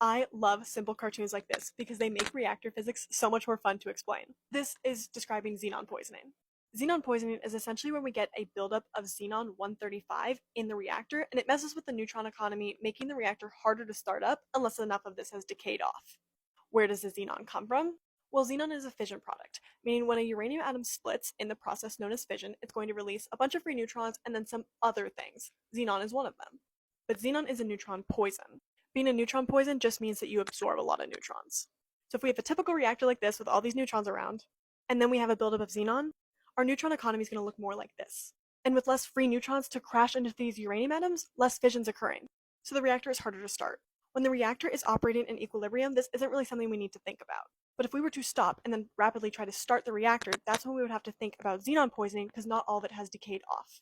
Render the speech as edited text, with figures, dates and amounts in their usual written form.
I love simple cartoons like this because they make reactor physics so much more fun to explain. This is describing xenon poisoning. Xenon poisoning is essentially when we get a buildup of xenon 135 in the reactor, and it messes with the neutron economy, making the reactor harder to start up unless enough of this has decayed off. Where does the xenon come from? Well, xenon is a fission product, meaning when a uranium atom splits in the process known as fission, it's going to release a bunch of free neutrons and then some other things. Xenon is one of them. But xenon is a neutron poison. Being a neutron poison just means that you absorb a lot of neutrons. So if we have a typical reactor like this with all these neutrons around, and then we have a buildup of xenon, our neutron economy is going to look more like this. And with less free neutrons to crash into these uranium atoms, less fission's occurring. So the reactor is harder to start. When the reactor is operating in equilibrium, this isn't really something we need to think about. But if we were to stop and then rapidly try to start the reactor, that's when we would have to think about xenon poisoning because not all of it has decayed off.